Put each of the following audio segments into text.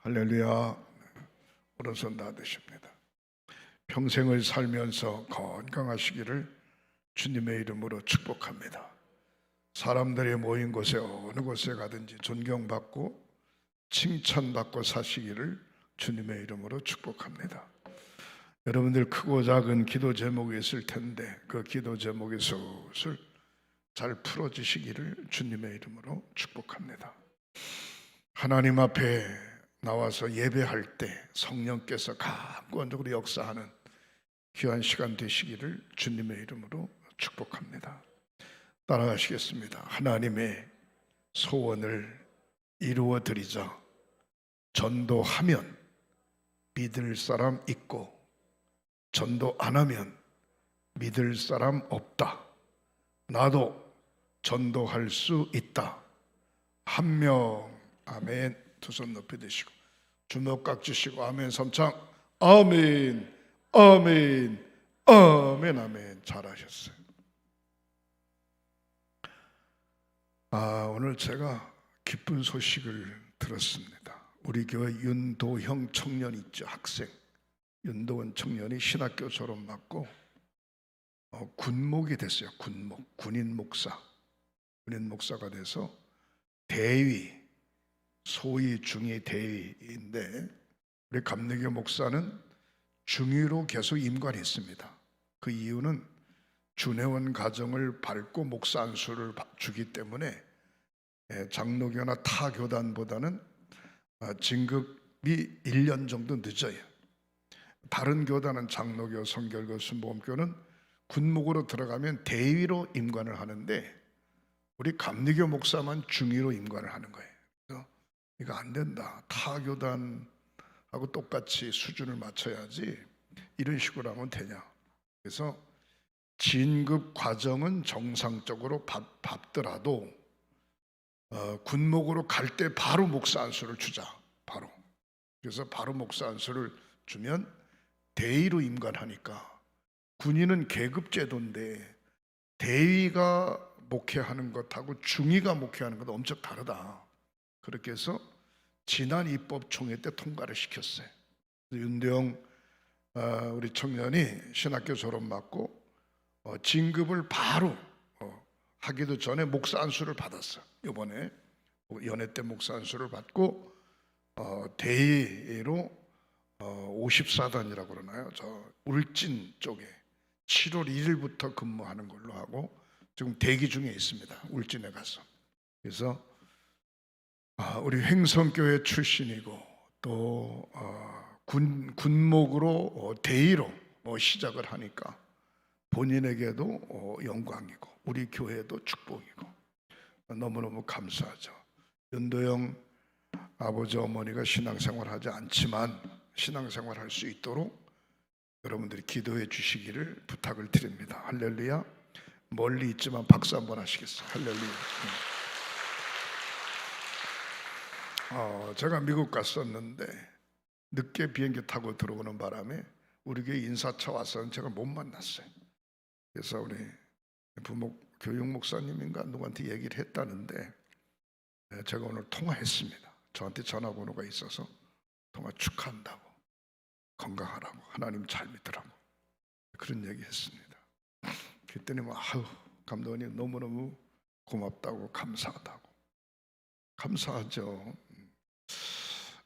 할렐루야. 오른손 다 드십니다. 평생을 살면서 건강하시기를 주님의 이름으로 축복합니다. 사람들이 모인 곳에 어느 곳에 가든지 존경받고 칭찬받고 사시기를 주님의 이름으로 축복합니다. 여러분들 크고 작은 기도 제목이 있을 텐데 그 기도 제목의 슬슬 잘 풀어지시기를 주님의 이름으로 축복합니다. 하나님 앞에 나와서 예배할 때 성령께서 강권적으로 역사하는 귀한 시간 되시기를 주님의 이름으로 축복합니다. 따라하시겠습니다. 하나님의 소원을 이루어 드리자. 전도하면 믿을 사람 있고 전도 안 하면 믿을 사람 없다. 나도 전도할 수 있다. 한 명. 아멘. 두 손 높이 드시고 주먹 깍 쥐시고 아멘 삼창. 아멘 아멘 아멘 아멘. 잘하셨어요. 오늘 제가 기쁜 소식을 들었습니다. 우리 교회 윤도형 청년 있죠. 학생 윤도원 청년이 신학교 졸업 맞고 군목이 됐어요. 군목. 군인 목사가 돼서 대위, 소위 중위 대위인데 우리 감리교 목사는 중위로 계속 임관했습니다. 그 이유는 준회원 가정을 밟고 목사 안수를 주기 때문에 장로교나 타 교단보다는 진급이 1년 정도 늦어요. 다른 교단은 장로교, 성결교, 순복음교는 군목으로 들어가면 대위로 임관을 하는데 우리 감리교 목사만 중위로 임관을 하는 거예요. 그래서 이거 안 된다. 타 교단하고 똑같이 수준을 맞춰야지 이런 식으로 하면 되냐. 그래서 진급 과정은 정상적으로 밟더라도 군목으로 갈 때 바로 목사 안수를 주자. 바로. 그래서 바로 목사 안수를 주면 대위로 임관하니까 군인은 계급 제도인데 대위가 목회하는 것하고 중위가 목회하는 것도 엄청 다르다. 그렇게 해서 지난 입법총회 때 통과를 시켰어요. 윤대영 우리 청년이 신학교 졸업 맞고 진급을 바로 하기도 전에 목사 안수를 받았어요. 이번에 연회 때 목사 안수를 받고 대위로 54단이라고 그러나요? 저 울진 쪽에 7월 1일부터 근무하는 걸로 하고 지금 대기 중에 있습니다. 울진에 가서. 그래서 우리 횡성교회 출신이고 또 군목으로 대위로 시작을 하니까 본인에게도 영광이고 우리 교회도 축복이고 너무너무 감사하죠. 윤도영 아버지 어머니가 신앙생활 하지 않지만 신앙생활 할 수 있도록 여러분들이 기도해 주시기를 부탁을 드립니다. 할렐루야. 멀리 있지만 박수 한번 하시겠어요? 할렐루야. 제가 미국 갔었는데 늦게 비행기 타고 들어오는 바람에 우리 교회 인사차 와서는 제가 못 만났어요. 그래서 우리 교육 목사님인가 누구한테 얘기를 했다는데 제가 오늘 통화했습니다. 저한테 전화번호가 있어서 통화 축하한다고, 건강하라고, 하나님 잘 믿으라고 그런 얘기 했습니다. 그랬더니 감독님 너무너무 고맙다고, 감사하다고. 감사하죠.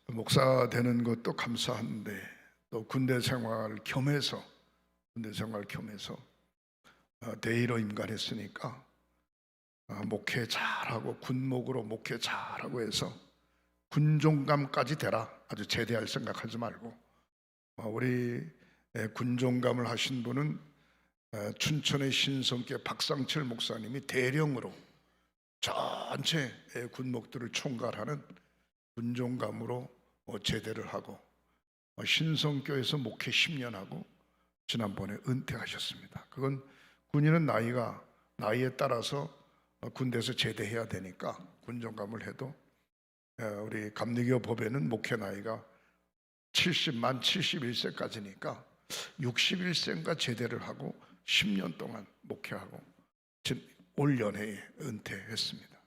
목사 되는 것도 감사한데 또 군대 생활 겸해서 대위로 임관했으니까 목회 잘하고 군목으로 목회 잘하고 해서 군종감까지 되라. 아주 제대할 생각하지 말고 우리 군종감을 하신 분은 춘천의 신성교 박상철 목사님이 대령으로 전체 군목들을 총괄하는 군종감으로 제대를 하고 신성교에서 목회 10년 하고 지난번에 은퇴하셨습니다. 그건 군인은 나이에 따라서 군대에서 제대해야 되니까 군종감을 해도 우리 감리교 법에는 목회 나이가 71세까지니까 61세인가 제대를 하고 10년 동안 목회하고 올 연해에 은퇴했습니다.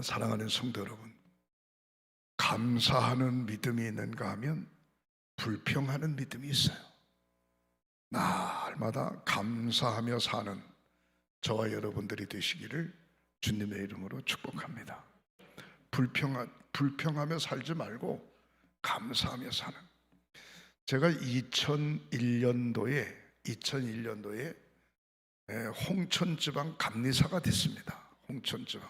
사랑하는 성도 여러분, 감사하는 믿음이 있는가 하면 불평하는 믿음이 있어요. 날마다 감사하며 사는 저와 여러분들이 되시기를 주님의 이름으로 축복합니다. 불평하며 살지 말고 감사하며 사는. 제가 2001년도에 홍천지방 감리사가 됐습니다. 홍천지방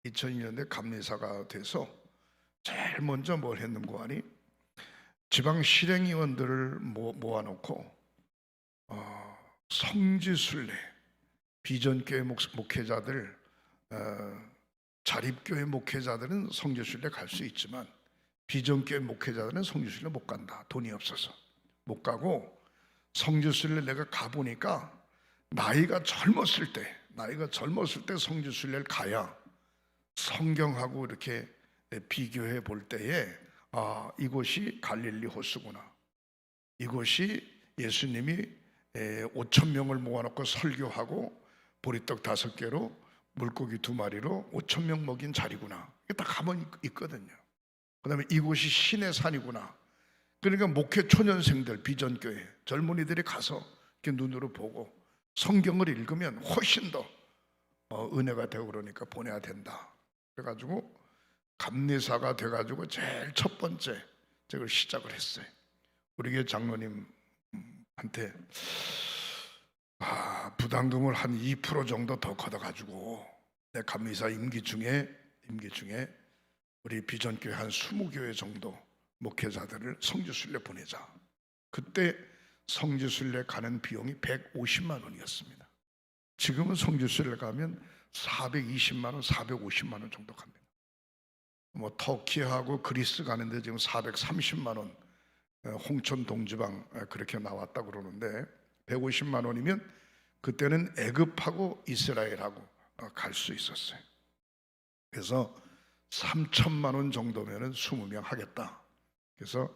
2001년도에 감리사가 돼서 제일 먼저 뭘 했는고 하니 지방 실행위원들을 모아놓고 성지순례, 비전교회 목회자들, 자립교회 목회자들은 성지순례 갈 수 있지만 비전교회 목회자들은 성지순례 못 간다. 돈이 없어서 못 가고, 성지순례 내가 가보니까 나이가 젊었을 때 성지순례를 가야 성경하고 이렇게 비교해 볼 때에 이곳이 갈릴리 호수구나, 이곳이 예수님이 5,000명을 모아놓고 설교하고 보리떡 5개로 물고기 2마리로 5,000명 먹인 자리구나, 이게 딱 가면 있거든요. 그 다음에 이곳이 신의 산이구나. 그러니까 목회 초년생들, 비전교회 젊은이들이 가서 이렇게 눈으로 보고 성경을 읽으면 훨씬 더 은혜가 되고 그러니까 보내야 된다. 그래가지고 감리사가 돼가지고 제일 첫 번째 제가 시작을 했어요. 우리 교회 장로님한테 부담금을 한 2% 정도 더 걷어가지고 내 감리사 임기 중에 우리 비전교회 한 20교회 정도 목회자들을 성지순례 보내자. 그때 성지순례 가는 비용이 150만 원이었습니다. 지금은 성지순례 가면 420만 원, 450만 원 정도 갑니다. 뭐 터키하고 그리스 가는데 지금 430만 원, 홍천 동지방 그렇게 나왔다 그러는데 150만 원이면 그때는 애굽하고 이스라엘하고 갈 수 있었어요. 그래서 3천만 원 정도면은 20명 하겠다. 그래서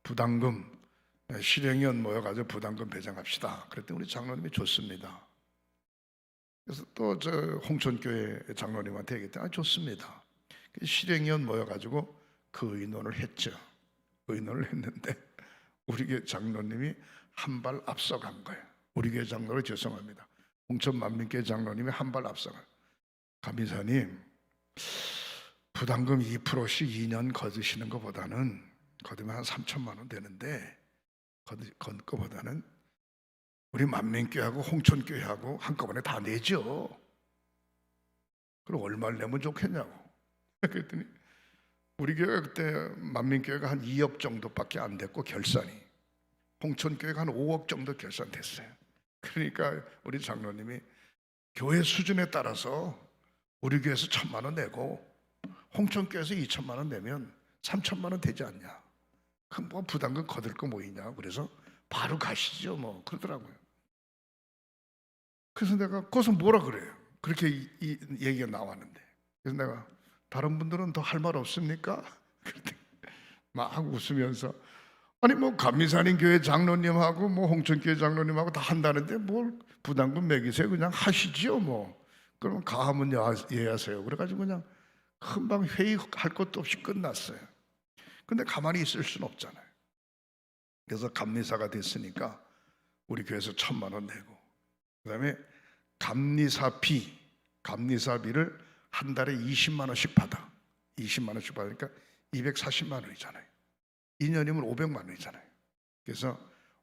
부담금 실행위원 모여가지고 부담금 배정합시다. 그랬더니 우리 장로님이 좋습니다. 그래서 또 저 홍천교회 장로님한테 얘기했더니 좋습니다. 실행위원 모여가지고 그 의논을 했죠. 의논을 했는데 우리 교회 장로님이 한 발 앞서간 거예요. 우리 교회 장로를 죄송합니다. 홍천 만민교회 장로님이 한 발 앞서간. 감리사님, 부담금 2%씩 2년 거두시는 것보다는 거두면 한 3천만 원 되는데 건 것보다는 우리 만민교회하고 홍천교회하고 한꺼번에 다 내죠. 그럼 얼마를 내면 좋겠냐고. 그랬더니 우리 교회가 그때 만민교회가 한 2억 정도밖에 안 됐고 결산이, 홍천교회가 한 5억 정도 결산됐어요. 그러니까 우리 장로님이 교회 수준에 따라서 우리 교회에서 1,000만 원 내고 홍천교회에서 2천만 원 내면 3천만 원 되지 않냐. 그럼 뭐 부담금 거둘 거 뭐 있냐. 그래서 바로 가시죠 뭐 그러더라고요. 그래서 내가 거기서 뭐라 그래요. 그렇게 이 얘기가 나왔는데, 그래서 내가 다른 분들은 더 할 말 없습니까? 그랬더니 막 웃으면서 아니 뭐 감리사님 교회 장로님하고 뭐 홍천교회 장로님하고 다 한다는데 뭘 부담금 매기세요. 그냥 하시지요 뭐. 그러면 가하면 예하세요. 그래가지고 그냥 금방 회의할 것도 없이 끝났어요. 근데 가만히 있을 수는 없잖아요. 그래서 감리사가 됐으니까 우리 교회에서 1,000만 원 내고, 그 다음에 감리사비를 한 달에 20만 원씩 받아. 20만 원씩 받으니까 240만 원이잖아요. 2년이면 500만 원이잖아요. 그래서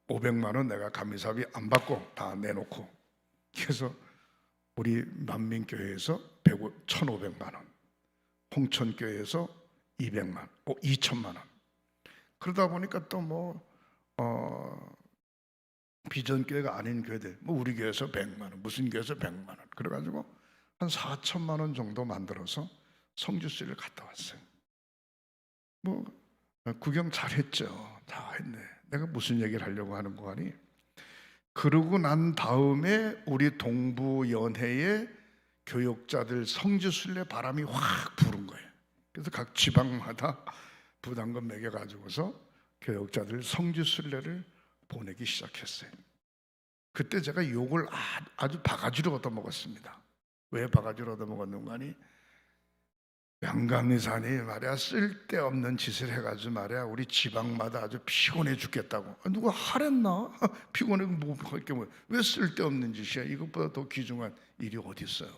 500만 원 내가 감리사비 안 받고 다 내놓고, 그래서 우리 만민교회에서 1,500만 원, 홍천교회에서 2천만 원. 그러다 보니까 또 비전교회가 아닌 교회들, 뭐 우리 교회에서 100만 원, 무슨 교회에서 100만 원, 그래가지고 한 4천만 원 정도 만들어서 성지순례를 갔다 왔어요. 뭐 구경 잘했죠. 다 했네. 내가 무슨 얘기를 하려고 하는 거 아니? 그러고 난 다음에 우리 동부연회의 교역자들 성지순례 바람이 확 부른 거예요. 그래서 각 지방마다 부담금 매겨가지고서 교역자들 성지순례를 보내기 시작했어요. 그때 제가 욕을 아주 바가지로 얻어먹었습니다. 왜 바가지로 얻어먹었는가 하니 양강리산이 말이야 쓸데없는 짓을 해가지고 말이야 우리 지방마다 아주 피곤해 죽겠다고. 누가 하랬나? 피곤해 뭐할 게 뭐? 왜 쓸데없는 짓이야? 이것보다 더 귀중한 일이 어디 있어요?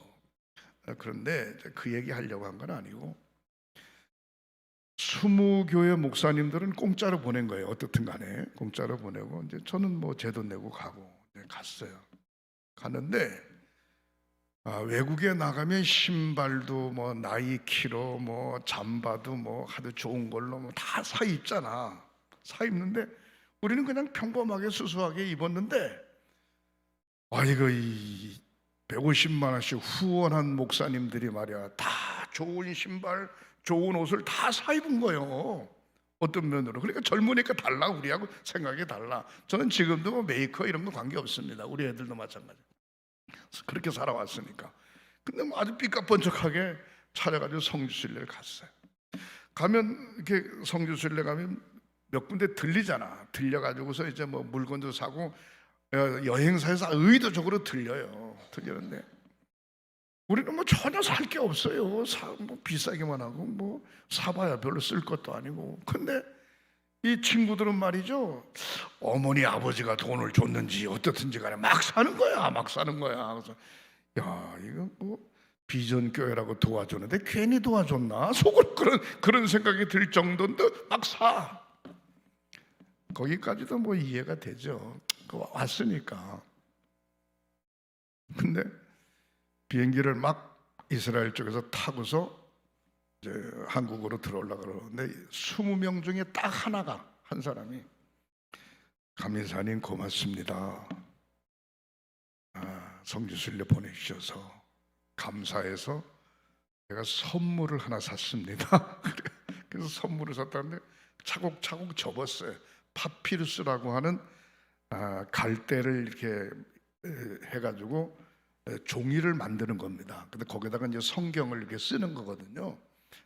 그런데 그 얘기 하려고 한 건 아니고 20교회 목사님들은 공짜로 보낸 거예요. 어떻든 간에 공짜로 보내고 이제 저는 뭐 제 돈 내고 가고 갔어요. 갔는데 외국에 나가면 신발도 뭐 나이키로 뭐 잠바도 뭐 하도 좋은 걸로 뭐 다 사 입잖아. 사 입는데 우리는 그냥 평범하게 수수하게 입었는데 이거 이 150만 원씩 후원한 목사님들이 말이야 다 좋은 신발 좋은 옷을 다 사 입은 거예요. 어떤 면으로. 그러니까 젊으니까 달라. 우리하고 생각이 달라. 저는 지금도 뭐 메이커 이런 거 관계 없습니다. 우리 애들도 마찬가지. 그렇게 살아왔으니까. 근데 뭐 아주 삐까뻔쩍하게 차려가지고 성지순례를 갔어요. 가면 이렇게 성지순례 가면 몇 군데 들리잖아. 들려가지고서 이제 뭐 물건도 사고 여행사에서 의도적으로 들려요. 들리는데 우리는 뭐 전혀 살 게 없어요. 뭐 비싸기만 하고 뭐 사봐야 별로 쓸 것도 아니고. 근데 이 친구들은 말이죠, 어머니 아버지가 돈을 줬는지 어떻든지 간에 막 사는 거야. 막 사는 거야. 그래서 야 이거 뭐 비전교회라고 도와줬는데 괜히 도와줬나 속으로 그런 생각이 들 정도인데 막 사. 거기까지도 뭐 이해가 되죠. 왔으니까. 근데 비행기를 막 이스라엘 쪽에서 타고서 이제 한국으로 들어오려고 그러는데 20명 중에 딱 하나가 한 사람이 감리사님 고맙습니다. 성지순례 보내주셔서 감사해서 제가 선물을 하나 샀습니다. 그래서 선물을 샀다는데 차곡차곡 접었어요. 파피루스라고 하는 갈대를 이렇게 해가지고 종이를 만드는 겁니다. 근데 거기다가 이제 성경을 이렇게 쓰는 거거든요.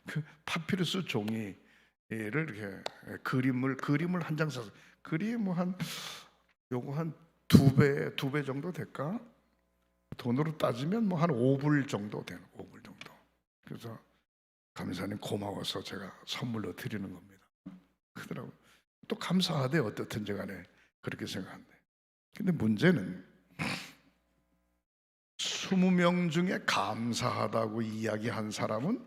그 파피루스 종이를 이렇게 그림을 한 장 써서 그림이 뭐 요거 한 두 배 정도 될까? 돈으로 따지면 뭐 한 5불 정도 되는 5불 정도. 그래서 감사님 고마워서 제가 선물로 드리는 겁니다. 그러더라고요. 또 감사하대 어떻든지 간에 그렇게 생각한대. 근데 문제는 20명 중에 감사하다고 이야기한 사람은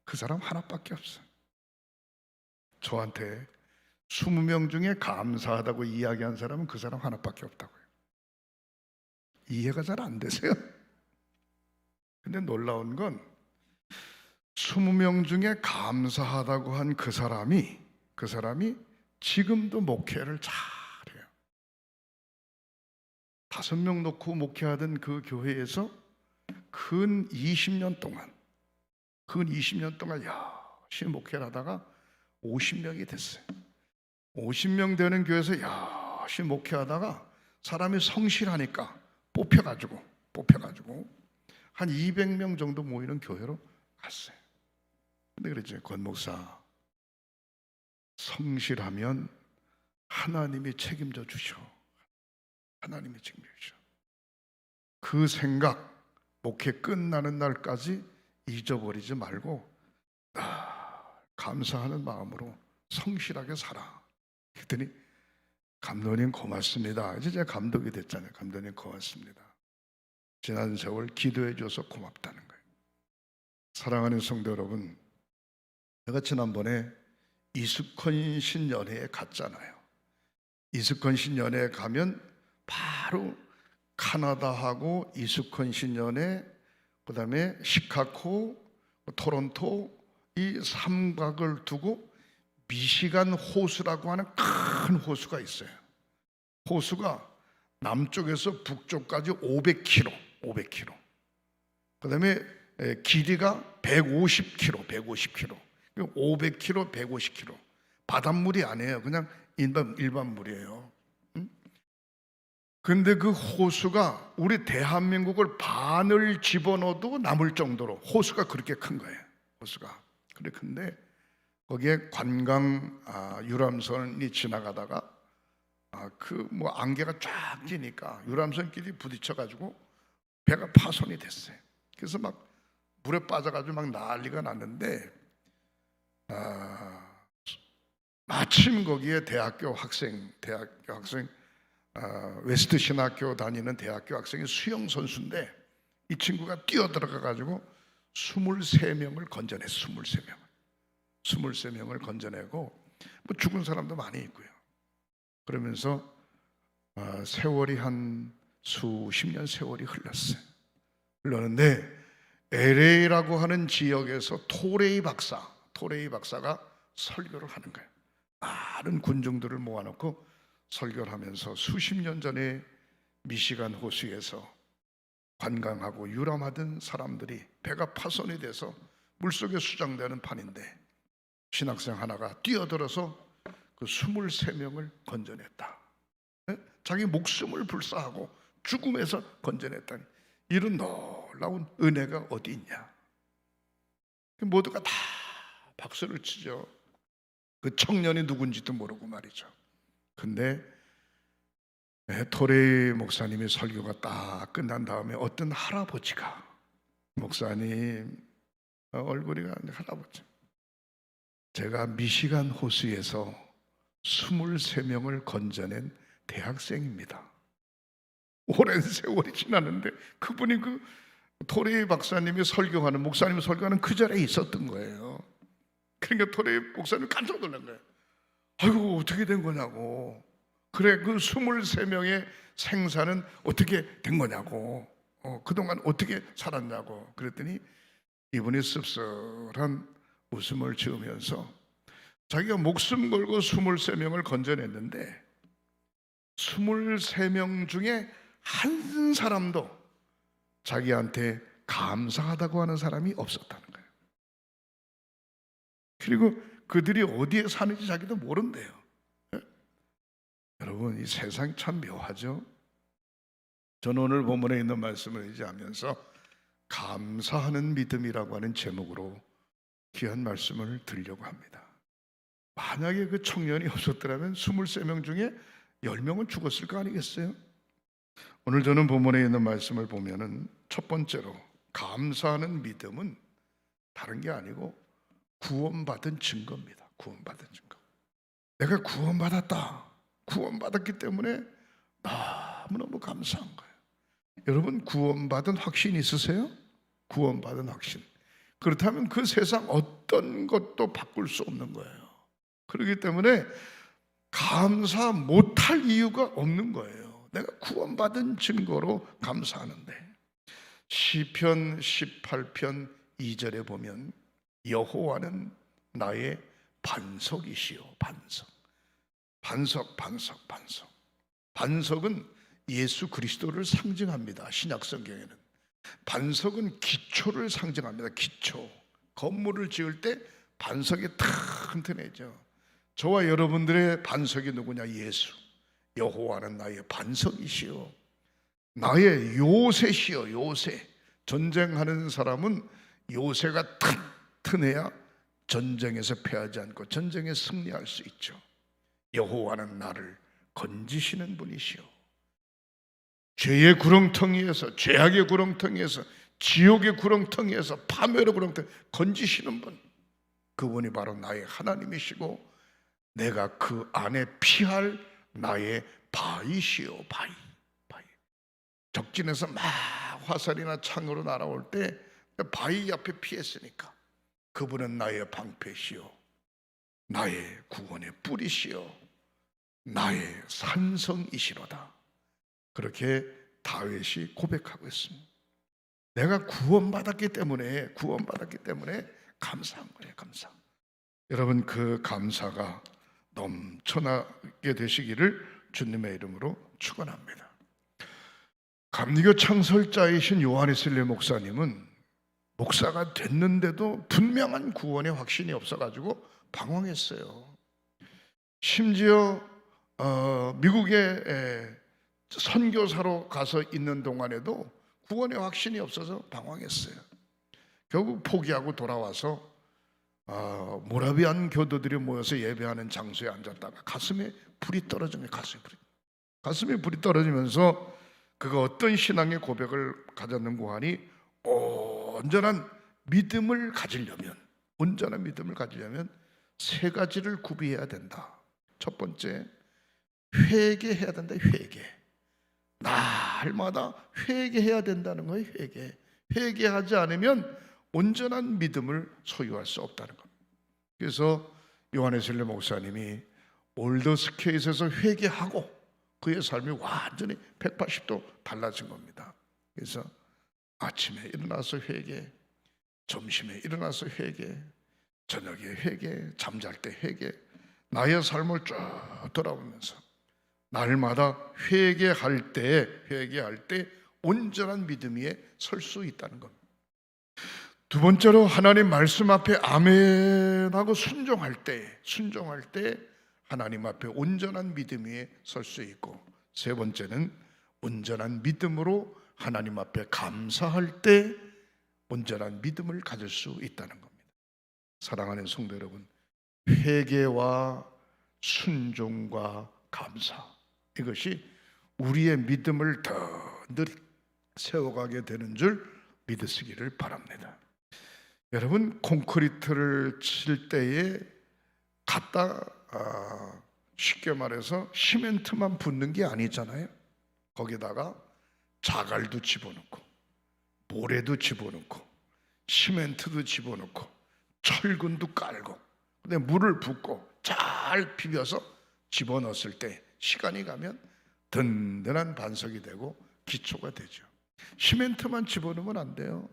그 사람 하나밖에 없어요. 저한테 20명 중에 감사하다고 이야기한 사람은 그 사람 하나밖에 없다고요. 이해가 잘 안 되세요? 근데 놀라운 건 20명 중에 감사하다고 한 그 사람이 지금도 목회를 잘해요. 5명 놓고 목회하던 그 교회에서 근 20년 동안 열심히 목회를 하다가 50명이 됐어요. 50명 되는 교회에서 열심히 목회하다가 사람이 성실하니까 뽑혀가지고 한 200명 정도 모이는 교회로 갔어요. 근데 그랬죠. 권 목사, 성실하면 하나님이 책임져 주셔. 하나님이 책임져 주셔. 그 생각 목회 끝나는 날까지 잊어버리지 말고 감사하는 마음으로 성실하게 살아. 그랬더니 감독님 고맙습니다. 이제 제가 감독이 됐잖아요. 감독님 고맙습니다. 지난 세월 기도해 줘서 고맙다는 거예요. 사랑하는 성도 여러분, 제가 지난번에 이스콘 신년회에 갔잖아요. 이스콘 신년회에 가면 바로 카나다하고 이스콘 신년회, 그다음에 시카고, 토론토 이 삼각을 두고 미시간 호수라고 하는 큰 호수가 있어요. 호수가 남쪽에서 북쪽까지 500km. 그다음에 길이가 150km. 500km, 150km. 바닷물이 아니에요. 그냥 일반 물이에요. 근데 그 호수가 우리 대한민국을 반을 집어넣어도 남을 정도로 호수가 그렇게 큰 거예요. 호수가 그렇게 큰데 거기에 관광 유람선이 지나가다가 그 뭐 안개가 쫙 끼니까 유람선끼리 부딪혀 가지고 배가 파손이 됐어요. 그래서 막 물에 빠져가지고 막 난리가 났는데 마침 거기에 대학교 학생 웨스트 신학교 다니는 대학교 학생이 수영 선수인데 이 친구가 뛰어들어가 가지고 23명을 건져냈어요. 23명을 건져내고 뭐 죽은 사람도 많이 있고요. 그러면서 세월이 한 수십 년 세월이 흘렀는데 LA라고 하는 지역에서 토레이 박사가 설교를 하는 거예요. 많은 군중들을 모아놓고 설교를 하면서 수십 년 전에 미시간 호수에서 관광하고 유람하던 사람들이 배가 파손이 돼서 물속에 수장되는 판인데 신학생 하나가 뛰어들어서 그 23명을 건져냈다. 자기 목숨을 불사하고 죽음에서 건져냈다니, 이런 놀라운 은혜가 어디 있냐. 모두가 다 박수를 치죠. 그 청년이 누군지도 모르고 말이죠. 근데 토레이 목사님의 설교가 딱 끝난 다음에 어떤 할아버지가, 목사님 얼굴이 할아버지, 제가 미시간 호수에서 23명을 건져낸 대학생입니다. 오랜 세월이 지났는데 그분이 그 토레이 박사님이 설교하는, 목사님이 설교하는 그 자리에 있었던 거예요. 그러니까 토레이 목사님 깜짝 놀란 거예요. 아이고 어떻게 된 거냐고. 그래, 그 23명의 생사는 어떻게 된 거냐고. 그동안 어떻게 살았냐고. 그랬더니 이분이 씁쓸한 웃음을 지으면서 자기가 목숨 걸고 23명을 건져냈는데 23명 중에 한 사람도 자기한테 감사하다고 하는 사람이 없었다는 거예요. 그리고 그들이 어디에 사는지 자기도 모른대요. 여러분, 이 세상이 참 묘하죠. 저는 오늘 본문에 있는 말씀을 의지하면서 감사하는 믿음이라고 하는 제목으로 귀한 말씀을 드리려고 합니다. 만약에 그 청년이 없었더라면 23명 중에 10명은 죽었을 거 아니겠어요? 오늘 저는 본문에 있는 말씀을 보면은 첫 번째로 감사하는 믿음은 다른 게 아니고 구원받은 증거입니다. 구원받은 증거. 내가 구원받았기 때문에 너무너무 감사한 거예요. 여러분, 구원받은 확신 있으세요? 구원받은 확신. 그렇다면 그 세상 어떤 것도 바꿀 수 없는 거예요. 그렇기 때문에 감사 못할 이유가 없는 거예요. 내가 구원받은 증거로 감사하는데, 시편 18편 2절에 보면 여호와는 나의 반석이시요. 반석은 예수 그리스도를 상징합니다. 신약 성경에는 반석은 기초를 상징합니다. 기초. 건물을 지을 때 반석이 튼튼해져. 저와 여러분들의 반석이 누구냐? 예수. 여호와는 나의 반석이시요, 나의 요새시요. 요새. 전쟁하는 사람은 요새가 튼튼해야 전쟁에서 패하지 않고 전쟁에 승리할 수 있죠. 여호와는 나를 건지시는 분이시요, 죄의 구렁텅이에서, 죄악의 구렁텅이에서, 지옥의 구렁텅이에서, 파멸의 구렁텅이 건지시는 분, 그분이 바로 나의 하나님이시고 내가 그 안에 피할 나의 바위시요. 바위. 적진에서 막 화살이나 창으로 날아올 때 바위 앞에 피했으니까 그분은 나의 방패시요, 나의 구원의 뿌리시요, 나의 산성이시로다. 그렇게 다윗이 고백하고 있습니다. 내가 구원받았기 때문에 감사한 거예요. 감사. 여러분, 그 감사가 넘쳐나게 되시기를 주님의 이름으로 축원합니다. 감리교 창설자이신 요한웨슬리 목사님은 목사가 됐는데도 분명한 구원의 확신이 없어가지고 방황했어요. 심지어 미국에 선교사로 가서 있는 동안에도 구원의 확신이 없어서 방황했어요. 결국 포기하고 돌아와서 모라비안 교도들이 모여서 예배하는 장소에 앉았다가 가슴에 불이 떨어지면 가슴에 불이 떨어지면서 그가 어떤 신앙의 고백을 가졌는고 하니 온전한 믿음을 가지려면, 온전한 믿음을 가지려면 세 가지를 구비해야 된다. 첫 번째, 회개해야 된다. 날마다 회개해야 된다는 거예요. 회개하지 않으면 온전한 믿음을 소유할 수 없다는 겁니다. 그래서 요한의 셀레 목사님이 올더스케이트에서 회개하고 그의 삶이 완전히 180도 달라진 겁니다. 그래서 아침에 일어나서 회개, 점심에 일어나서 회개, 저녁에 회개, 잠잘 때 회개, 나의 삶을 쭉 돌아보면서 날마다 회개할 때 온전한 믿음 위에 설 수 있다는 겁니다. 두 번째로 하나님 말씀 앞에 아멘하고 순종할 때 하나님 앞에 온전한 믿음 위에 설 수 있고, 세 번째는 온전한 믿음으로 하나님 앞에 감사할 때 온전한 믿음을 가질 수 있다는 겁니다. 사랑하는 성도 여러분, 회개와 순종과 감사, 이것이 우리의 믿음을 더 늘 세워가게 되는 줄 믿으시기를 바랍니다. 여러분, 콘크리트를 칠 때에 갖다 쉽게 말해서 시멘트만 붓는 게 아니잖아요. 거기다가 자갈도 집어넣고 모래도 집어넣고 시멘트도 집어넣고 철근도 깔고, 근데 물을 붓고 잘 비벼서 집어넣었을 때 시간이 가면 든든한 반석이 되고 기초가 되죠. 시멘트만 집어넣으면 안 돼요.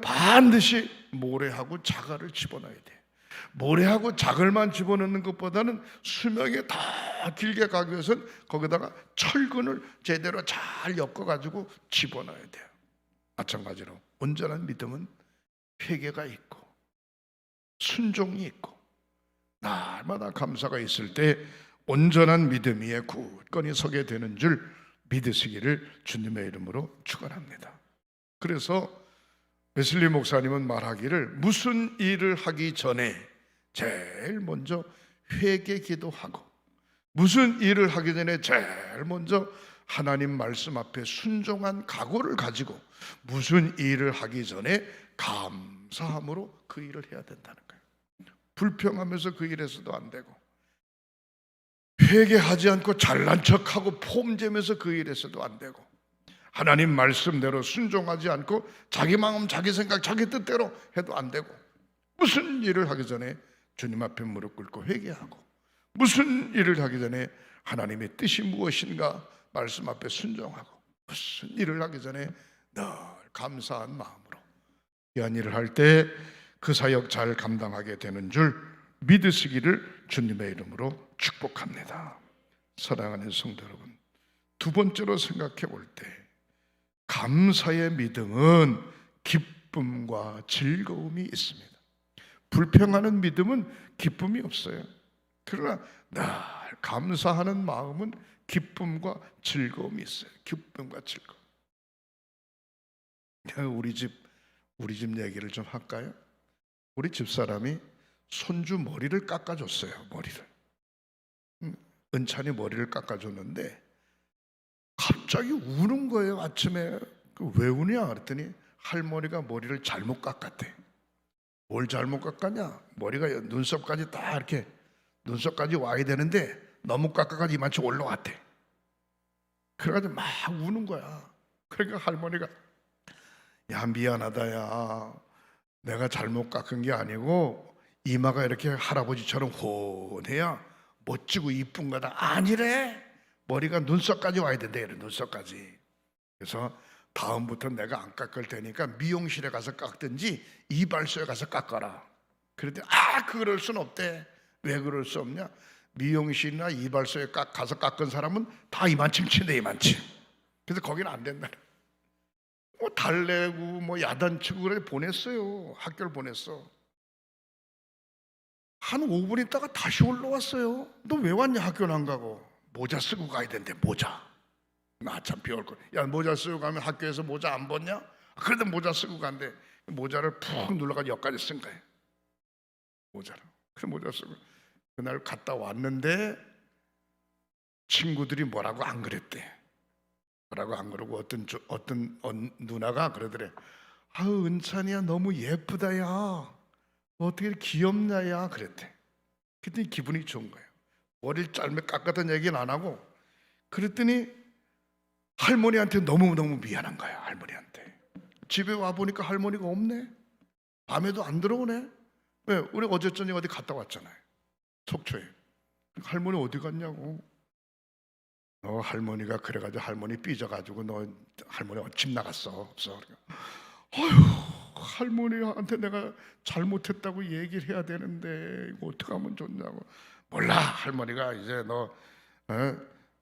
반드시 모래하고 자갈을 집어넣어야 돼요. 모래하고 자갈만 집어넣는 것보다는 수명이 더 길게 가기 위해서는 거기다가 철근을 제대로 잘 엮어가지고 집어넣어야 돼요. 마찬가지로 온전한 믿음은 회개가 있고 순종이 있고 날마다 감사가 있을 때 온전한 믿음 위에 굳건히 서게 되는 줄 믿으시기를 주님의 이름으로 축원합니다. 그래서 웨슬리 목사님은 말하기를 무슨 일을 하기 전에 제일 먼저 회개 기도하고, 무슨 일을 하기 전에 제일 먼저 하나님 말씀 앞에 순종한 각오를 가지고 무슨 일을 하기 전에 감사함으로 그 일을 해야 된다는 거예요. 불평하면서 그 일에서도 안 되고, 회개하지 않고 잘난 척하고 폼재면서 그 일에서도 안 되고, 하나님 말씀대로 순종하지 않고 자기 마음, 자기 생각, 자기 뜻대로 해도 안 되고, 무슨 일을 하기 전에 주님 앞에 무릎 꿇고 회개하고, 무슨 일을 하기 전에 하나님의 뜻이 무엇인가 말씀 앞에 순종하고, 무슨 일을 하기 전에 늘 감사한 마음으로 귀한 일을 할 때 그 사역 잘 감당하게 되는 줄 믿으시기를 주님의 이름으로 축복합니다. 사랑하는 성도 여러분, 두 번째로 생각해 볼 때 감사의 믿음은 기쁨과 즐거움이 있습니다. 불평하는 믿음은 기쁨이 없어요. 그러나 늘 감사하는 마음은 기쁨과 즐거움이 있어요. 기쁨과 즐거움. 우리 집 얘기를 좀 할까요? 우리 집사람이 손주 머리를 깎아줬어요. 머리를. 은찬이 머리를 깎아줬는데 갑자기 우는 거예요. 아침에. 왜 우냐 그랬더니 할머니가 머리를 잘못 깎았대. 뭘 잘못 깎았냐? 머리가 눈썹까지 딱 이렇게 눈썹까지 와야 되는데 너무 깎아가지고 이만치 올라왔대. 그래가지고 막 우는 거야. 그러니까 할머니가 야, 미안하다 야, 내가 잘못 깎은 게 아니고 이마가 이렇게 할아버지처럼 훤해야 멋지고 이쁜 거다. 아니래, 머리가 눈썹까지 와야 된대. 이래, 눈썹까지. 그래서 다음부터 내가 안 깎을 테니까 미용실에 가서 깎든지 이발소에 가서 깎아라. 그랬더니 그럴 순 없대. 왜 그럴 수 없냐? 미용실이나 이발소에 가서 깎은 사람은 다 이만큼 친대, 이만큼. 그래서 거기는 안 된다. 달래고 야단치고 그래 보냈어요. 학교를 보냈어. 한 5분 있다가 다시 올라왔어요. 너 왜 왔냐? 학교는 안 가고. 모자 쓰고 가야 된대. 모자. 나 참 비올 거. 야, 모자 쓰고 가면 학교에서 모자 안 벗냐? 그래도 모자 쓰고 간대. 모자를 푹 눌러가지고 여기까지 쓴 거예요. 모자를. 그래서 모자 쓰고 그날 갔다 왔는데 친구들이 뭐라고 안 그랬대. 뭐라고 안 그러고 어떤 누나가 그러더래. 아우 은찬이야 너무 예쁘다 야 어떻게 이렇게 귀엽냐 야 그랬대. 그랬더니 기분이 좋은 거예요. 머리를 짧게 깎았던 얘기는 안 하고 그랬더니 할머니한테 너무너무 미안한 거야. 할머니한테 집에 와보니까 할머니가 없네. 밤에도 안 들어오네. 왜? 우리 어제 저녁 어디 갔다 왔잖아요. 속초에. 할머니 어디 갔냐고. 너 할머니가 그래가지고 할머니 삐져가지고 너 할머니 집 나갔어. 없어. 아휴 할머니한테 내가 잘못했다고 얘기를 해야 되는데 이거 어떻게 하면 좋냐고. 몰라 할머니가 이제 너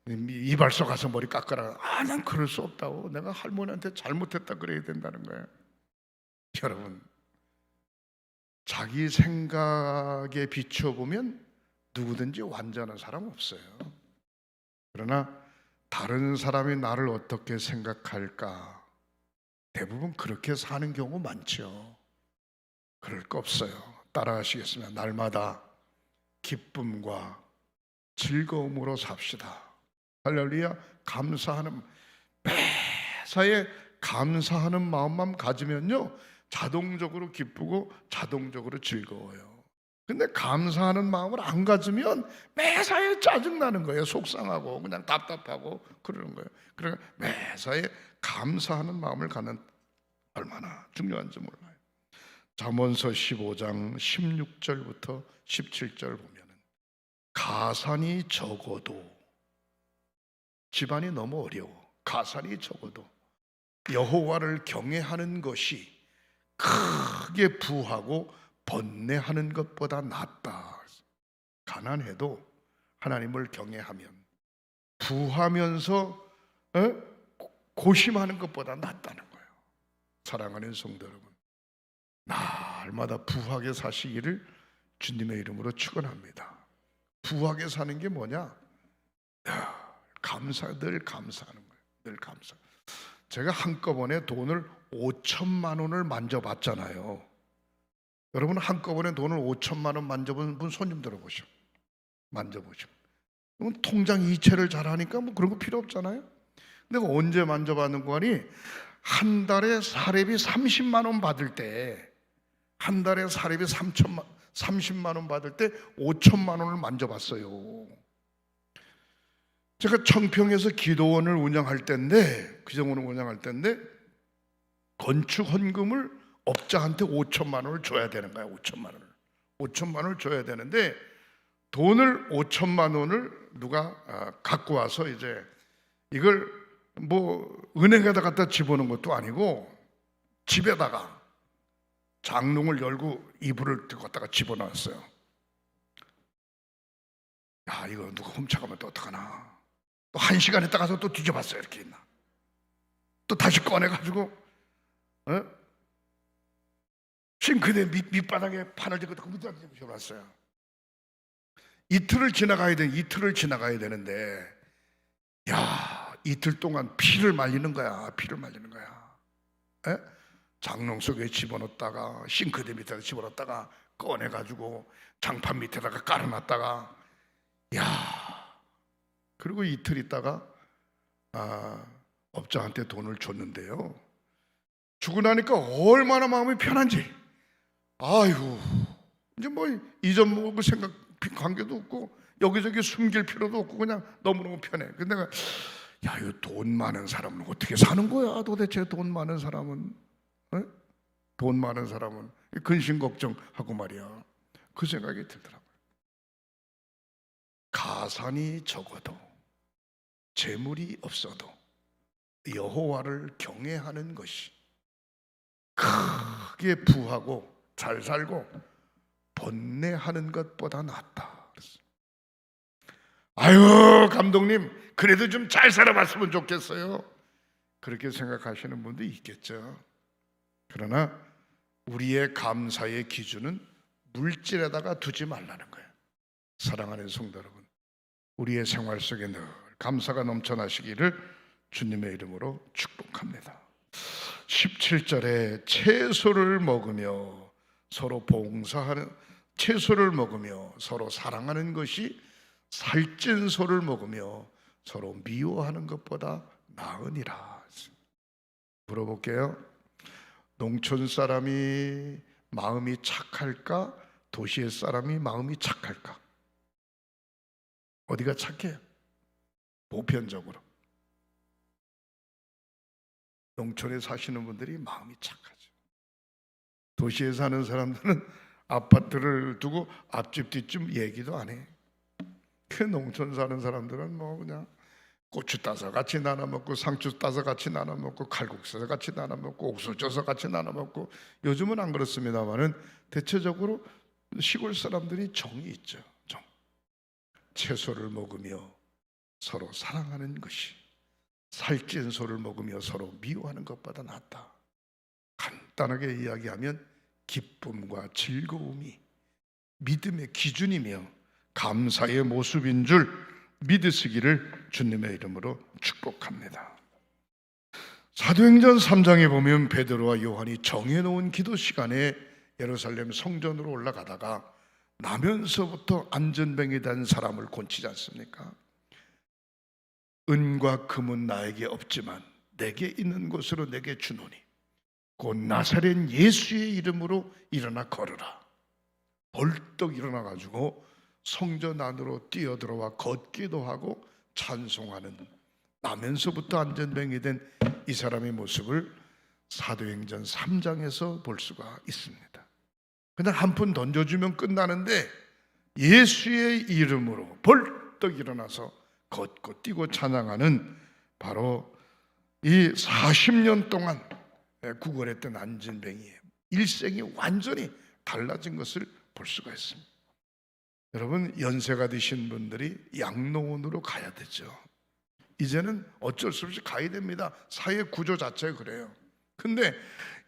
이발소 가서 머리 깎아라. 아 난 그럴 수 없다고. 내가 할머니한테 잘못했다 그래야 된다는 거예요. 여러분 자기 생각에 비춰보면 누구든지 완전한 사람 없어요. 그러나 다른 사람이 나를 어떻게 생각할까 대부분 그렇게 사는 경우 많죠. 그럴 거 없어요. 따라하시겠습니다. 날마다 기쁨과 즐거움으로 삽시다. 할렐루야. 감사하는 매사에 감사하는 마음만 가지면요 자동적으로 기쁘고 자동적으로 즐거워요. 근데 감사하는 마음을 안 가지면 매사에 짜증나는 거예요. 속상하고 그냥 답답하고 그러는 거예요. 그러니까 매사에 감사하는 마음을 갖는 얼마나 중요한지 몰라요. 잠언서 15장 16절부터 17절 보면은 가산이 적어도 집안이 너무 어려워. 가산이 적어도 여호와를 경외하는 것이 크게 부하고 번뇌하는 것보다 낫다. 가난해도 하나님을 경외하면 부하면서 고심하는 것보다 낫다는 거예요. 사랑하는 성도 여러분, 날마다 부하게 사시기를 주님의 이름으로 축원합니다. 부하게 사는 게 뭐냐? 늘 감사하는 거예요. 늘 감사. 제가 한꺼번에 돈을 5천만 원을 만져봤잖아요. 여러분 한꺼번에 돈을 5천만 원 만져본 분 손 좀 들어보시오. 만져보시오. 그럼 통장 이체를 잘하니까 뭐 그런 거 필요 없잖아요. 내가 언제 만져봤는 거니? 한 달에 사례비 30만 원 받을 때, 한 달에 사례비 30만 원 받을 때 5천만 원을 만져봤어요. 제가 청평에서 기도원을 운영할 때인데, 기도원을 운영할 때인데 건축 헌금을 업자한테 5천만 원을 줘야 되는 거야. 5천만 원을 줘야 되는데 돈을 5천만 원을 누가 갖고 와서 이제 이걸 뭐 은행에다 갖다 집어넣은 것도 아니고 집에다가 장롱을 열고 이불을 갖다가 집어넣었어요. 야 이거 누가 훔쳐가면 또 어떡하나. 또 1시간 있다 가서 또 뒤져봤어요. 이렇게 있나. 또 다시 꺼내가지고 싱크대 밑바닥에 판을 대고 밑바닥에 붙여놨어요. 이틀을 지나가야 되는데 야 이틀 동안 피를 말리는 거야. 장롱 속에 집어넣었다가 싱크대 밑에다 집어넣었다가 꺼내가지고 장판 밑에다가 깔아놨다가 야 그리고 이틀 있다가 업자한테 돈을 줬는데요. 주고 나니까 얼마나 마음이 편한지. 아이고 이제 뭐 잊어먹을 생각 관계도 없고 여기저기 숨길 필요도 없고 그냥 너무너무 편해. 근데 내가 야 이거 돈 많은 사람은 어떻게 사는 거야 도대체. 돈 많은 사람은 돈 많은 사람은 근심 걱정하고 말이야. 그 생각이 들더라고요. 가산이 적어도 재물이 없어도 여호와를 경외하는 것이 크게 부하고 잘 살고 번뇌하는 것보다 낫다. 아유 감독님 그래도 좀 잘 살아봤으면 좋겠어요. 그렇게 생각하시는 분도 있겠죠. 그러나 우리의 감사의 기준은 물질에다가 두지 말라는 거예요. 사랑하는 성도 여러분, 우리의 생활 속에 늘 감사가 넘쳐나시기를 주님의 이름으로 축복합니다. 17절에 채소를 먹으며 서로 봉사하는, 채소를 먹으며 서로 사랑하는 것이 살찐 소를 먹으며 서로 미워하는 것보다 나으니라. 물어볼게요. 농촌 사람이 마음이 착할까? 도시의 사람이 마음이 착할까? 어디가 착해요? 보편적으로 농촌에 사시는 분들이 마음이 착하죠. 도시에 사는 사람들은 아파트를 두고 앞집 뒷집 얘기도 안 해. 그 농촌 사는 사람들은 뭐 그냥 고추 따서 같이 나눠 먹고, 상추 따서 같이 나눠 먹고, 칼국수 같이 나눠 먹고, 옥수수 쪄서 같이 나눠 먹고. 요즘은 안 그렇습니다만은 대체적으로 시골 사람들이 정이 있죠. 정. 채소를 먹으며 서로 사랑하는 것이 살찐 소를 먹으며 서로 미워하는 것보다 낫다. 간단하게 이야기하면 기쁨과 즐거움이 믿음의 기준이며 감사의 모습인 줄 믿으시기를 주님의 이름으로 축복합니다. 사도행전 3장에 보면 베드로와 요한이 정해놓은 기도 시간에 예루살렘 성전으로 올라가다가 나면서부터 안전병이 된 사람을 고치지 않습니까? 은과 금은 나에게 없지만 내게 있는 것으로 내게 주노니 곧 나사렛 예수의 이름으로 일어나 걸으라. 벌떡 일어나가지고 성전 안으로 뛰어들어와 걷기도 하고 찬송하는, 나면서부터 안전병이 된 이 사람의 모습을 사도행전 3장에서 볼 수가 있습니다. 그냥 한 푼 던져주면 끝나는데 예수의 이름으로 벌떡 일어나서 걷고 뛰고 찬양하는, 바로 이 40년 동안 구걸했던 안전병이의 일생이 완전히 달라진 것을 볼 수가 있습니다. 여러분, 연세가 드신 분들이 양로원으로 가야 되죠. 이제는 어쩔 수 없이 가야 됩니다. 사회 구조 자체가 그래요. 근데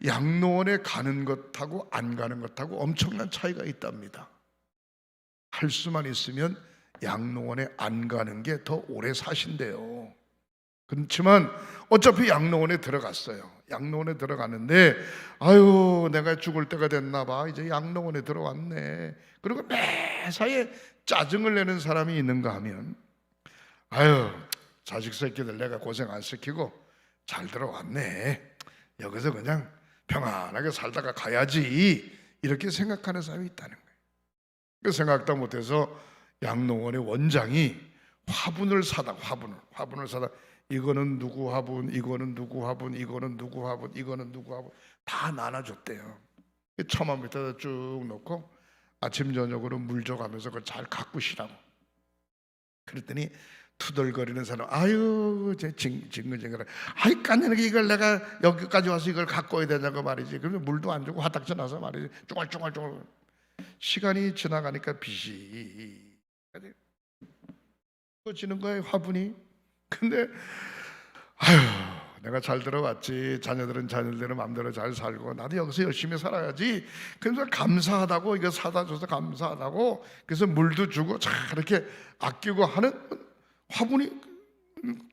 양로원에 가는 것하고 안 가는 것하고 엄청난 차이가 있답니다. 할 수만 있으면 양로원에 안 가는 게 더 오래 사신대요. 그렇지만 어차피 양로원에 들어갔어요. 양로원에 들어갔는데 아유, 내가 죽을 때가 됐나 봐. 이제 양로원에 들어왔네. 그리고 매사에 짜증을 내는 사람이 있는가 하면, 아유, 자식 새끼들 내가 고생 안 시키고 잘 들어왔네. 여기서 그냥 평안하게 살다가 가야지. 이렇게 생각하는 사람이 있다는 거예요. 그 생각도 못해서 양로원의 원장이 화분을 사다, 화분을 사다, 이거는 누구 화분, 이거는 누구 화분, 이거는 누구 화분, 이거는 누구 화분 다 나눠줬대요. 처마 밑에다 쭉 놓고 아침 저녁으로 물 줘가면서 그걸 잘 가꾸시라고. 그랬더니 투덜거리는 사람, 아유, 징글징글, 아이, 까내게 이걸 내가 여기까지 와서 이걸 가꿔야 되냐고 말이지. 그러면 물도 안 주고 화딱지 나서 말이지. 쫑알쫑알쫑알. 시간이 지나가니까 빛이 꺼지는 거예요, 화분이. 근데 아유, 내가 잘 들어왔지. 자녀들은 자녀들의 마음대로 잘 살고 나도 여기서 열심히 살아야지. 그래서 감사하다고, 이거 사다 줘서 감사하다고, 그래서 물도 주고 잘 이렇게 아끼고 하는 화분이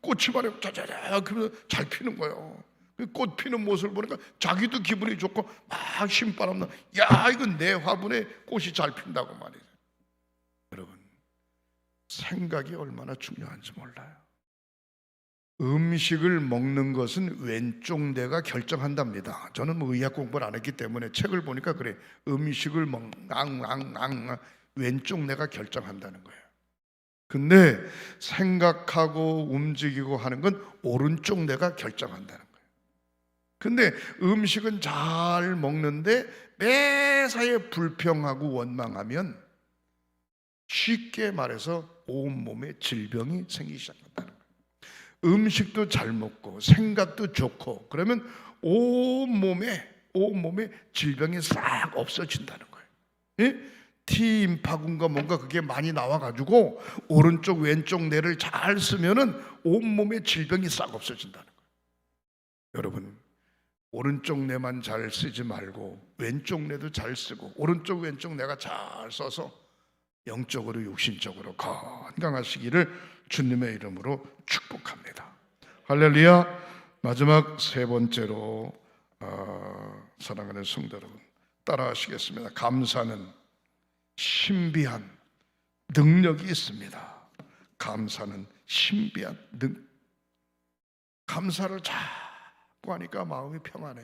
꽃이 말이야 짜자자 그러면서 잘 피는 거예요. 꽃 피는 모습을 보니까 자기도 기분이 좋고 막 신바람 나. 야, 이건 내 화분에 꽃이 잘 핀다고 말이죠. 여러분, 생각이 얼마나 중요한지 몰라요. 음식을 먹는 것은 왼쪽 뇌가 결정한답니다. 저는 뭐 의학 공부를 안 했기 때문에 책을 보니까 그래. 음식을 왼쪽 뇌가 결정한다는 거예요. 근데 생각하고 움직이고 하는 건 오른쪽 뇌가 결정한다는 거예요. 근데 음식은 잘 먹는데 매사에 불평하고 원망하면 쉽게 말해서 온몸에 질병이 생기기 시작한다는 거예요. 음식도 잘 먹고 생각도 좋고 그러면 온몸에 질병이 싹 없어진다는 거예요. 예? T임파군가 뭔가 그게 많이 나와가지고 오른쪽 왼쪽 뇌를 잘 쓰면은 온몸에 질병이 싹 없어진다는 거예요. 여러분, 오른쪽 뇌만 잘 쓰지 말고 왼쪽 뇌도 잘 쓰고 오른쪽 왼쪽 뇌가 잘 써서 영적으로 육신적으로 건강하시기를 주님의 이름으로 축복합니다. 할렐루야. 마지막 세 번째로 사랑하는 성도 여러분, 따라하시겠습니다. 감사는 신비한 능력이 있습니다. 감사는 신비한 감사를 자꾸 하니까 마음이 평안해.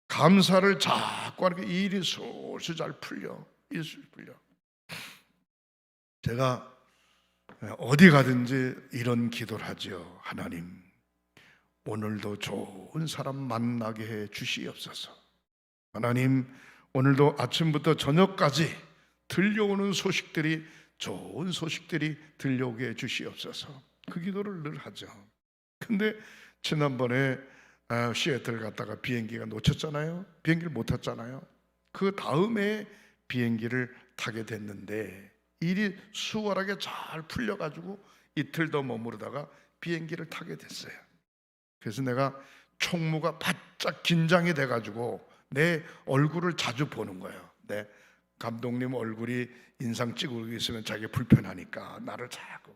감사를 자꾸 하니까 일이 솔솔 잘 풀려. 일술 풀려. 제가 어디 가든지 이런 기도를 하죠. 하나님, 오늘도 좋은 사람 만나게 해 주시옵소서. 하나님, 오늘도 아침부터 저녁까지 들려오는 소식들이, 좋은 소식들이 들려오게 해 주시옵소서. 그 기도를 늘 하죠. 근데 지난번에 시애틀 갔다가 비행기가 놓쳤잖아요. 비행기를 못 탔잖아요. 그 다음에 비행기를 타게 됐는데 일이 수월하게 잘 풀려가지고 이틀 더 머무르다가 비행기를 타게 됐어요. 그래서 내가 총무가 바짝 긴장이 돼가지고 내 얼굴을 자주 보는 거예요. 내 감독님 얼굴이 인상 찍고 있으면 자기 불편하니까 나를 자꾸.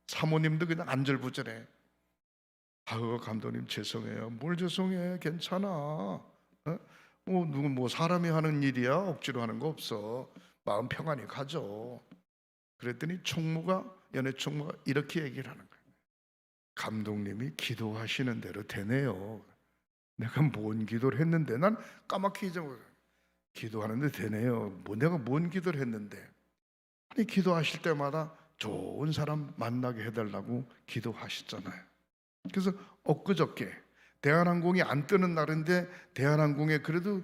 사모님도 그냥 안절부절해. 아유, 감독님 죄송해요. 뭘 죄송해? 괜찮아. 누구 뭐 사람이 하는 일이야. 억지로 하는 거 없어. 마음 평안히 가죠. 그랬더니 연애 총무가 이렇게 얘기를 하는 거예요. 감독님이 기도하시는 대로 되네요. 내가 뭔 기도를 했는데, 난 까맣게 잊어버려요. 기도하는데 되네요. 내가 뭔 기도를 했는데. 아니, 기도하실 때마다 좋은 사람 만나게 해달라고 기도하셨잖아요. 그래서 엊그저께 대한항공이 안 뜨는 날인데 대한항공에 그래도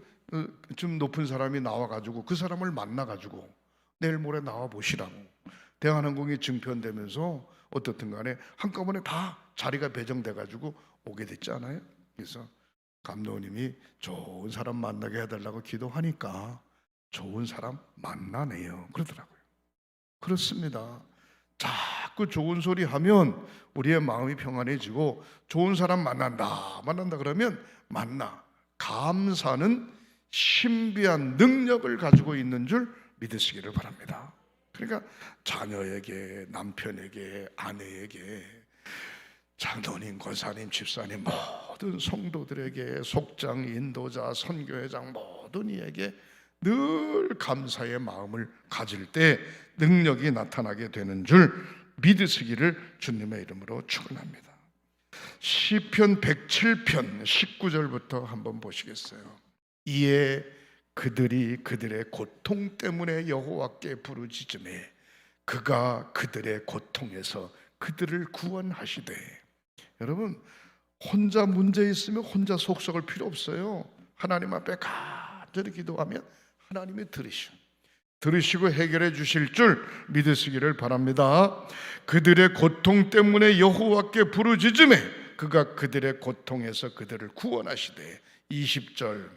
좀 높은 사람이 나와가지고 그 사람을 만나가지고 내일 모레 나와 보시라고 대한항공이 증편되면서 어떻든 간에 한꺼번에 다 자리가 배정돼가지고 오게 됐잖아요. 그래서 감독님이 좋은 사람 만나게 해달라고 기도하니까 좋은 사람 만나네요 그러더라고요. 그렇습니다. 자꾸 좋은 소리 하면 우리의 마음이 평안해지고, 좋은 사람 만난다 그러면 만나. 감사는 신비한 능력을 가지고 있는 줄 믿으시기를 바랍니다. 그러니까 자녀에게, 남편에게, 아내에게, 장로님, 권사님, 집사님, 모든 성도들에게, 속장, 인도자, 선교회장 모든 이에게 늘 감사의 마음을 가질 때 능력이 나타나게 되는 줄 믿으시기를 주님의 이름으로 축원합니다. 시편 107편 19절부터 한번 보시겠어요? 이에 그들이 그들의 고통 때문에 여호와께 부르짖으매 그가 그들의 고통에서 그들을 구원하시되. 여러분, 혼자 문제 있으면 혼자 속썩을 필요 없어요. 하나님 앞에 간절히 기도하면 하나님이 들으시고 해결해 주실 줄 믿으시기를 바랍니다. 그들의 고통 때문에 여호와께 부르짖으매 그가 그들의 고통에서 그들을 구원하시되. 20절,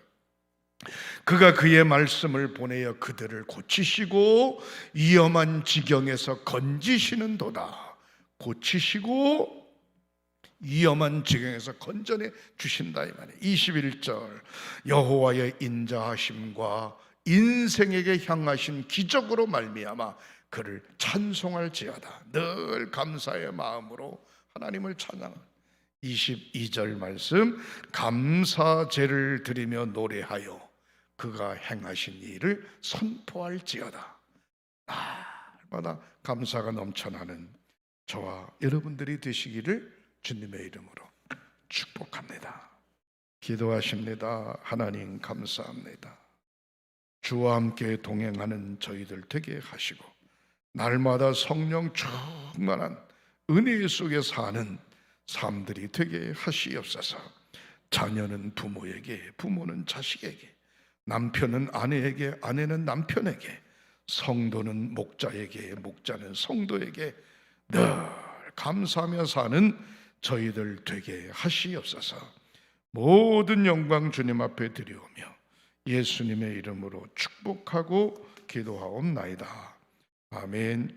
그가 그의 말씀을 보내어 그들을 고치시고 위험한 지경에서 건지시는도다. 고치시고 위험한 지경에서 건져내 주신다 이 말이에요. 21절, 여호와의 인자하심과 인생에게 향하신 기적으로 말미암아 그를 찬송할지어다. 늘 감사의 마음으로 하나님을 찬양합니다. 22절 말씀, 감사제를 드리며 노래하여 그가 행하신 일을 선포할지어다. 날마다 감사가 넘쳐나는 저와 여러분들이 되시기를 주님의 이름으로 축복합니다. 기도하십니다. 하나님 감사합니다. 주와 함께 동행하는 저희들 되게 하시고 날마다 성령 충만한 은혜 속에 사는 삶들이 되게 하시옵소서. 자녀는 부모에게, 부모는 자식에게, 남편은 아내에게, 아내는 남편에게, 성도는 목자에게, 목자는 성도에게 늘 감사하며 사는 저희들 되게 하시옵소서. 모든 영광 주님 앞에 드리오며 예수님의 이름으로 축복하고 기도하옵나이다. 아멘.